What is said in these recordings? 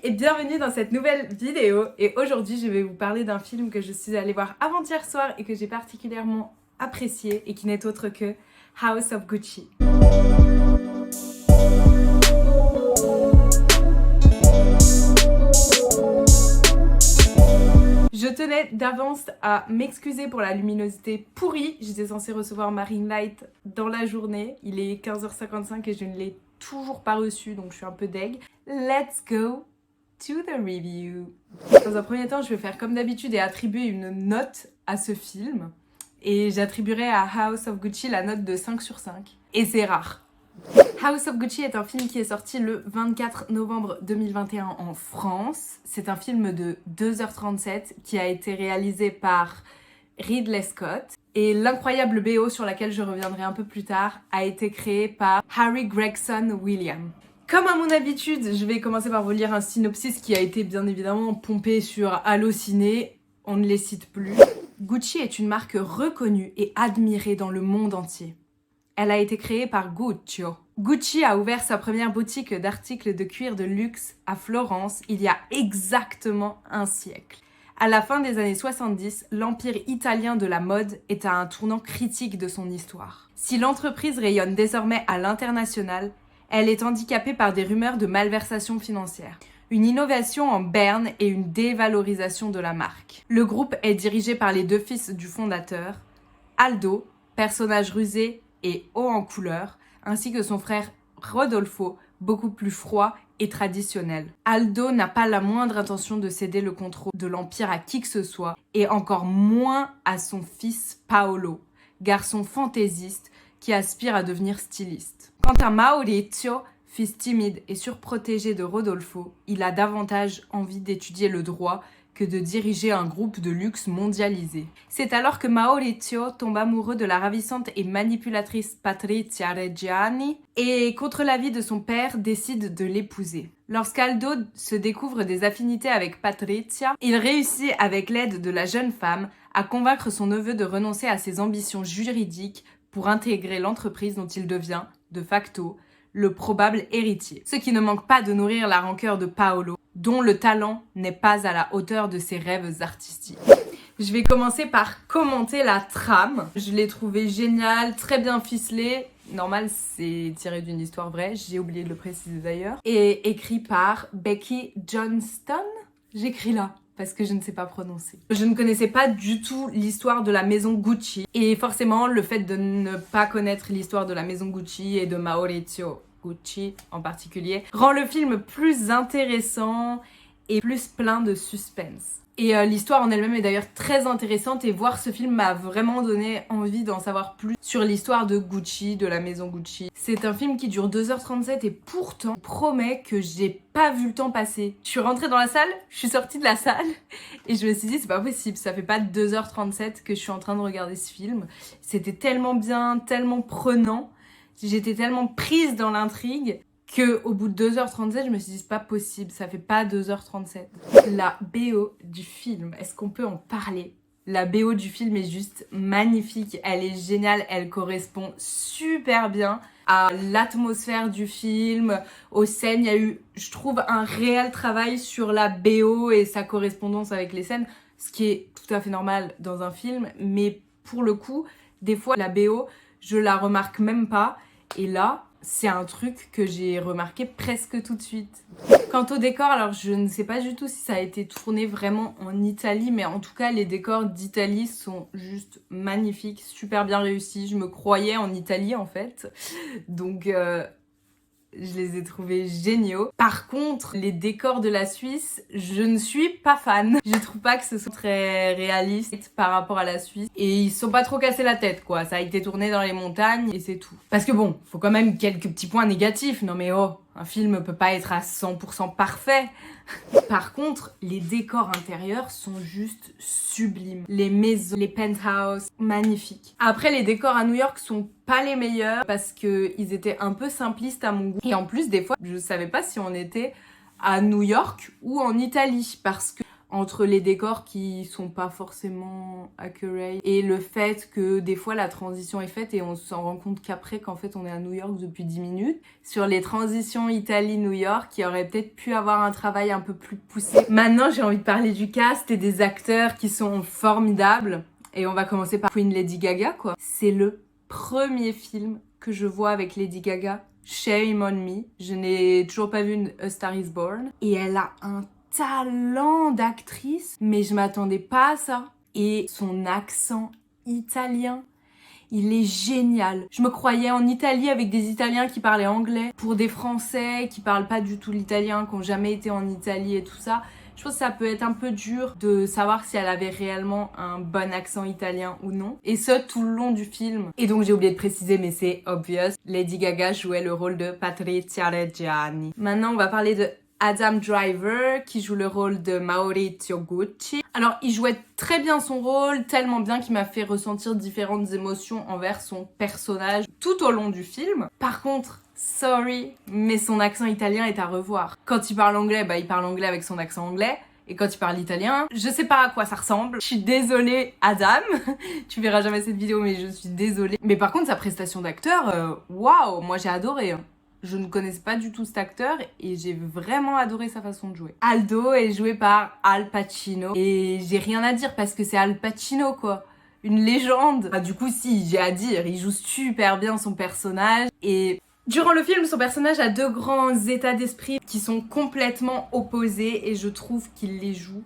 et bienvenue dans cette nouvelle vidéo. Et aujourd'hui je vais vous parler d'un film que je suis allée voir avant-hier soir et que j'ai particulièrement apprécié et qui n'est autre que House of Gucci. Je tenais d'avance à m'excuser pour la luminosité pourrie. J'étais censée recevoir ma ring light dans la journée. Il est 15h55 et je ne l'ai toujours pas reçu, donc je suis un peu deg. Let's go to the review. Dans un premier temps, je vais faire comme d'habitude et attribuer une note à ce film. Et j'attribuerai à House of Gucci la note de 5 sur 5. Et c'est rare. House of Gucci est un film qui est sorti le 24 novembre 2021 en France. C'est un film de 2h37 qui a été réalisé par Ridley Scott. Et l'incroyable BO sur laquelle je reviendrai un peu plus tard a été créé par Harry Gregson Williams. Comme à mon habitude, je vais commencer par vous lire un synopsis qui a été bien évidemment pompé sur Allociné. On ne les cite plus. Gucci est une marque reconnue et admirée dans le monde entier. Elle a été créée par Guccio. Gucci a ouvert sa première boutique d'articles de cuir de luxe à Florence il y a exactement un siècle. À la fin des années 70, l'empire italien de la mode est à un tournant critique de son histoire. Si l'entreprise rayonne désormais à l'international, elle est handicapée par des rumeurs de malversation financière, une innovation en berne et une dévalorisation de la marque. Le groupe est dirigé par les deux fils du fondateur, Aldo, personnage rusé et haut en couleur, ainsi que son frère Rodolfo, beaucoup plus froid et traditionnel. Aldo n'a pas la moindre intention de céder le contrôle de l'empire à qui que ce soit, et encore moins à son fils Paolo, garçon fantaisiste qui aspire à devenir styliste. Quant à Maurizio, fils timide et surprotégé de Rodolfo, il a davantage envie d'étudier le droit que de diriger un groupe de luxe mondialisé. C'est alors que Maurizio tombe amoureux de la ravissante et manipulatrice Patrizia Reggiani et, contre l'avis de son père, décide de l'épouser. Lorsqu'Aldo se découvre des affinités avec Patrizia, il réussit, avec l'aide de la jeune femme, à convaincre son neveu de renoncer à ses ambitions juridiques pour intégrer l'entreprise dont il devient, de facto, le probable héritier. Ce qui ne manque pas de nourrir la rancœur de Paolo, dont le talent n'est pas à la hauteur de ses rêves artistiques. Je vais commencer par commenter la trame. Je l'ai trouvée géniale, très bien ficelée. Normal, c'est tiré d'une histoire vraie, j'ai oublié de le préciser d'ailleurs. Et écrit par Becky Johnston. J'écris là, parce que je ne sais pas prononcer. Je ne connaissais pas du tout l'histoire de la maison Gucci. Et forcément, le fait de ne pas connaître l'histoire de la maison Gucci et de Maurizio Gucci en particulier rend le film plus intéressant et plus plein de suspense. Et l'histoire en elle-même est d'ailleurs très intéressante et voir ce film m'a vraiment donné envie d'en savoir plus sur l'histoire de Gucci, de la maison Gucci. C'est un film qui dure 2h37 et pourtant promet que j'ai pas vu le temps passer. Je suis rentrée dans la salle, je suis sortie de la salle et je me suis dit c'est pas possible, ça fait pas 2h37 que je suis en train de regarder ce film. C'était tellement bien, tellement prenant, j'étais tellement prise dans l'intrigue que au bout de 2h37, je me suis dit c'est pas possible, ça fait pas 2h37. La BO du film, est-ce qu'on peut en parler? La BO du film est juste magnifique, elle est géniale, elle correspond super bien à l'atmosphère du film, aux scènes. Il y a eu, je trouve, un réel travail sur la BO et sa correspondance avec les scènes, ce qui est tout à fait normal dans un film, mais pour le coup, des fois la BO, je la remarque même pas, et là, c'est un truc que j'ai remarqué presque tout de suite. Quant au décor, alors je ne sais pas du tout si ça a été tourné vraiment en Italie, mais en tout cas les décors d'Italie sont juste magnifiques, super bien réussis. Je me croyais en Italie en fait, donc je les ai trouvés géniaux. Par contre, les décors de la Suisse, je ne suis pas fan. Je trouve pas que ce soit très réaliste par rapport à la Suisse. Et ils se sont pas trop cassés la tête, quoi. Ça a été tourné dans les montagnes et c'est tout. Parce que bon, faut quand même quelques petits points négatifs. Non mais oh, un film peut pas être à 100% parfait. Par contre, les décors intérieurs sont juste sublimes. Les maisons, les penthouses, magnifiques. Après, les décors à New York sont pas les meilleurs parce qu'ils étaient un peu simplistes à mon goût. Et en plus, des fois, je savais pas si on était à New York ou en Italie parce que entre les décors qui sont pas forcément accurate et le fait que des fois la transition est faite et on s'en rend compte qu'après qu'en fait on est à New York depuis 10 minutes. Sur les transitions Italie-New York, il aurait peut-être pu avoir un travail un peu plus poussé. Maintenant j'ai envie de parler du cast et des acteurs qui sont formidables. Et on va commencer par Queen Lady Gaga quoi. C'est le premier film que je vois avec Lady Gaga. Shame on me. Je n'ai toujours pas vu une A Star is Born. Et elle a un talent d'actrice, mais je m'attendais pas à ça. Et son accent italien, il est génial. Je me croyais en Italie avec des Italiens qui parlaient anglais, pour des Français qui parlent pas du tout l'italien, qui ont jamais été en Italie et tout ça. Je pense que ça peut être un peu dur de savoir si elle avait réellement un bon accent italien ou non. Et ce, tout le long du film. Et donc j'ai oublié de préciser, mais c'est obvious, Lady Gaga jouait le rôle de Patrizia Reggiani. Maintenant, on va parler de Adam Driver, qui joue le rôle de Maurizio Gucci. Alors, il jouait très bien son rôle, tellement bien qu'il m'a fait ressentir différentes émotions envers son personnage tout au long du film. Par contre, sorry, mais son accent italien est à revoir. Quand il parle anglais, il parle anglais avec son accent anglais. Et quand il parle italien, je sais pas à quoi ça ressemble. Je suis désolée, Adam. Tu verras jamais cette vidéo, mais je suis désolée. Mais par contre, sa prestation d'acteur, waouh, moi j'ai adoré. Je ne connaissais pas du tout cet acteur et j'ai vraiment adoré sa façon de jouer. Aldo est joué par Al Pacino et j'ai rien à dire parce que c'est Al Pacino quoi. Une légende. Du coup si, j'ai à dire, il joue super bien son personnage et durant le film, son personnage a deux grands états d'esprit qui sont complètement opposés et je trouve qu'il les joue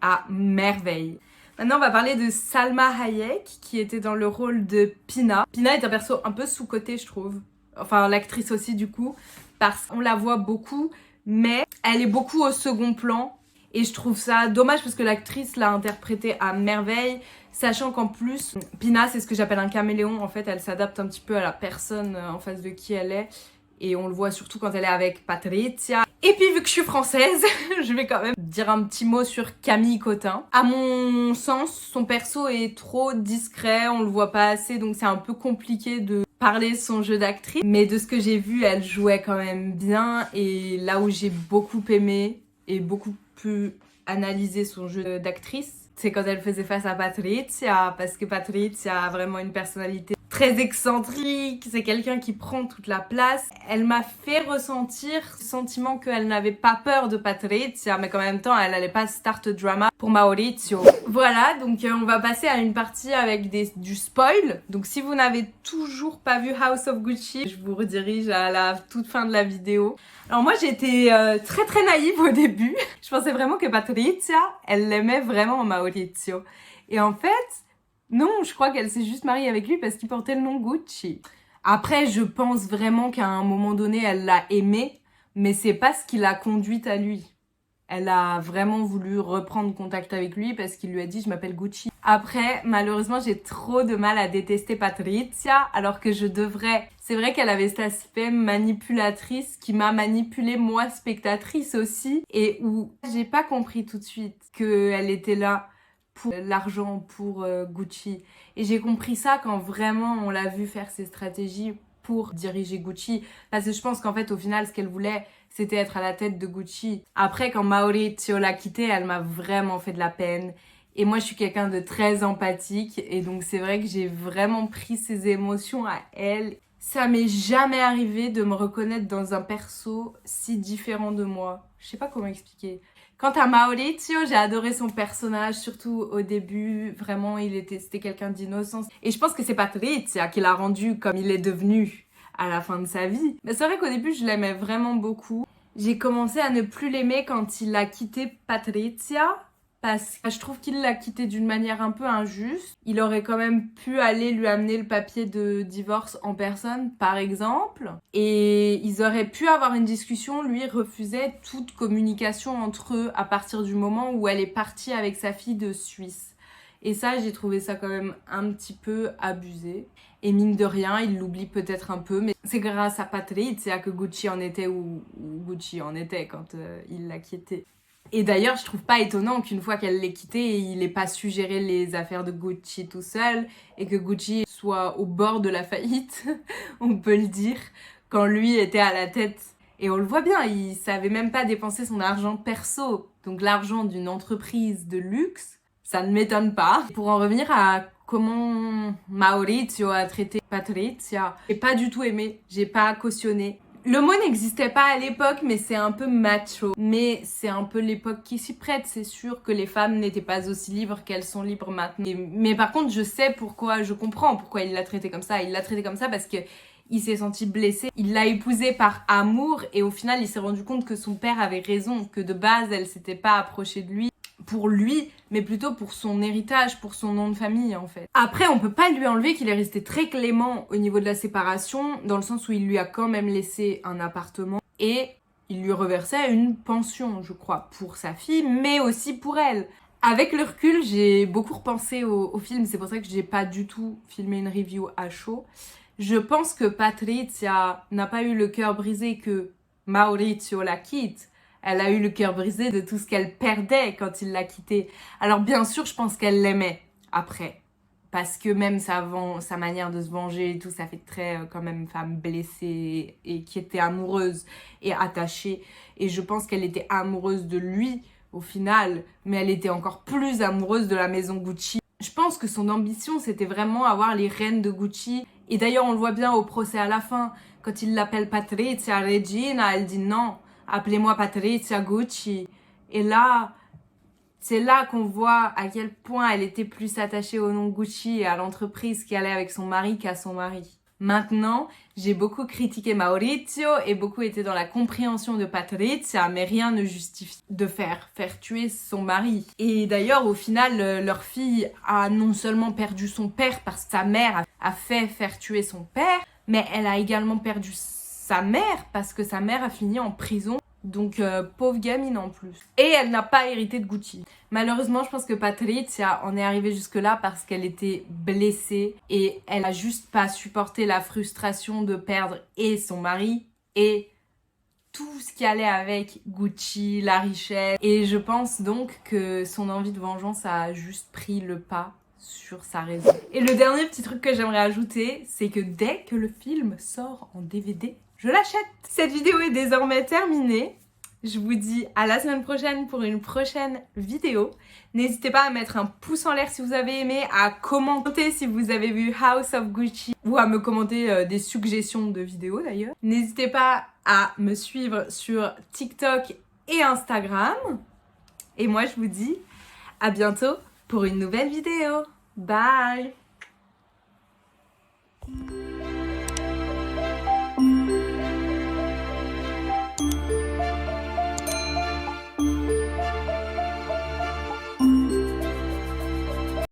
à merveille. Maintenant, on va parler de Salma Hayek qui était dans le rôle de Pina. Pina est un perso un peu sous-coté, je trouve. Enfin, l'actrice aussi du coup, parce qu'on la voit beaucoup, mais elle est beaucoup au second plan. Et je trouve ça dommage parce que l'actrice l'a interprétée à merveille, sachant qu'en plus, Pina, c'est ce que j'appelle un caméléon. En fait, elle s'adapte un petit peu à la personne en face de qui elle est. Et on le voit surtout quand elle est avec Patrizia. Et puis vu que je suis française, je vais quand même dire un petit mot sur Camille Cotin. À mon sens, son perso est trop discret, on le voit pas assez, donc c'est un peu compliqué de parler son jeu d'actrice. Mais de ce que j'ai vu, elle jouait quand même bien. Et là où j'ai beaucoup aimé et beaucoup pu analyser son jeu d'actrice, c'est quand elle faisait face à Patrizia, parce que Patrizia a vraiment une personnalité très excentrique, c'est quelqu'un qui prend toute la place. Elle m'a fait ressentir ce sentiment qu'elle n'avait pas peur de Patrizia, mais qu'en même temps, elle n'allait pas start drama pour Maurizio. Voilà, donc on va passer à une partie avec du spoil. Donc si vous n'avez toujours pas vu House of Gucci, je vous redirige à la toute fin de la vidéo. Alors moi j'étais très très naïve au début. Je pensais vraiment que Patrizia, elle l'aimait vraiment Maurizio. Et en fait, non, je crois qu'elle s'est juste mariée avec lui parce qu'il portait le nom Gucci. Après, je pense vraiment qu'à un moment donné, elle l'a aimé, mais c'est pas ce qui l'a conduite à lui. Elle a vraiment voulu reprendre contact avec lui parce qu'il lui a dit « je m'appelle Gucci ». Après, malheureusement, j'ai trop de mal à détester Patrizia, alors que je devrais. C'est vrai qu'elle avait cet aspect manipulatrice qui m'a manipulée, moi, spectatrice aussi, et où j'ai pas compris tout de suite qu'elle était là pour l'argent, pour Gucci. Et j'ai compris ça quand vraiment on l'a vu faire ses stratégies pour diriger Gucci. Parce que je pense qu'en fait, au final, ce qu'elle voulait, c'était être à la tête de Gucci. Après, quand Maurizio l'a quittée, elle m'a vraiment fait de la peine. Et moi, je suis quelqu'un de très empathique. Et donc, c'est vrai que j'ai vraiment pris ses émotions à elle. Ça m'est jamais arrivé de me reconnaître dans un perso si différent de moi. Je sais pas comment expliquer. Quant à Maurizio, j'ai adoré son personnage, surtout au début. Vraiment, c'était quelqu'un d'innocent. Et je pense que c'est Patrizia qui l'a rendu comme il est devenu à la fin de sa vie. Mais c'est vrai qu'au début, je l'aimais vraiment beaucoup. J'ai commencé à ne plus l'aimer quand il a quitté Patrizia, parce que je trouve qu'il l'a quitté d'une manière un peu injuste. Il aurait quand même pu aller lui amener le papier de divorce en personne, par exemple. Et ils auraient pu avoir une discussion. Lui refusait toute communication entre eux à partir du moment où elle est partie avec sa fille de Suisse. Et ça, j'ai trouvé ça quand même un petit peu abusé. Et mine de rien, il l'oublie peut-être un peu, mais c'est grâce à Patrizia que Gucci en était où Gucci en était quand il l'a quitté. Et d'ailleurs, je trouve pas étonnant qu'une fois qu'elle l'ait quitté, il ait pas su gérer les affaires de Gucci tout seul et que Gucci soit au bord de la faillite, on peut le dire, quand lui était à la tête. Et on le voit bien, il savait même pas dépenser son argent perso, donc l'argent d'une entreprise de luxe, ça ne m'étonne pas. Pour en revenir à comment Maurizio a traité Patrizia, j'ai pas du tout aimé, j'ai pas cautionné. Le mot n'existait pas à l'époque, mais c'est un peu macho. Mais c'est un peu l'époque qui s'y prête. C'est sûr que les femmes n'étaient pas aussi libres qu'elles sont libres maintenant. Mais par contre, je sais pourquoi, je comprends pourquoi il l'a traité comme ça. Il l'a traité comme ça parce que il s'est senti blessé. Il l'a épousée par amour et au final, il s'est rendu compte que son père avait raison, que de base, elle s'était pas approchée de lui pour lui, mais plutôt pour son héritage, pour son nom de famille en fait. Après, on peut pas lui enlever qu'il est resté très clément au niveau de la séparation, dans le sens où il lui a quand même laissé un appartement et il lui reversait une pension, je crois, pour sa fille, mais aussi pour elle. Avec le recul, j'ai beaucoup repensé au film, c'est pour ça que j'ai pas du tout filmé une review à chaud. Je pense que Patrizia n'a pas eu le cœur brisé que Maurizio la quitte. Elle a eu le cœur brisé de tout ce qu'elle perdait quand il l'a quittée. Alors bien sûr, je pense qu'elle l'aimait après. Parce que même sa manière de se venger et tout, ça fait très quand même femme blessée et qui était amoureuse et attachée. Et je pense qu'elle était amoureuse de lui au final, mais elle était encore plus amoureuse de la maison Gucci. Je pense que son ambition, c'était vraiment avoir les rênes de Gucci. Et d'ailleurs, on le voit bien au procès à la fin. Quand il l'appelle Patrizia Regina, elle dit non. Appelez-moi Patrizia Gucci. Et là, c'est là qu'on voit à quel point elle était plus attachée au nom Gucci et à l'entreprise qui allait avec son mari qu'à son mari. Maintenant, j'ai beaucoup critiqué Maurizio et beaucoup été dans la compréhension de Patrizia, mais rien ne justifie de faire tuer son mari. Et d'ailleurs, au final, leur fille a non seulement perdu son père parce que sa mère a fait faire tuer son père, mais elle a également perdu sa mère parce que sa mère a fini en prison. Donc pauvre gamine en plus. Et elle n'a pas hérité de Gucci. Malheureusement, je pense que Patrizia en est arrivée jusque là parce qu'elle était blessée et elle a juste pas supporté la frustration de perdre et son mari et tout ce qui allait avec Gucci, la richesse. Et je pense donc que son envie de vengeance a juste pris le pas sur sa raison. Et le dernier petit truc que j'aimerais ajouter, c'est que dès que le film sort en DVD, je l'achète. Cette vidéo est désormais terminée. Je vous dis à la semaine prochaine pour une prochaine vidéo. N'hésitez pas à mettre un pouce en l'air si vous avez aimé, à commenter si vous avez vu House of Gucci ou à me commenter des suggestions de vidéos d'ailleurs. N'hésitez pas à me suivre sur TikTok et Instagram. Et moi je vous dis à bientôt pour une nouvelle vidéo. Bye!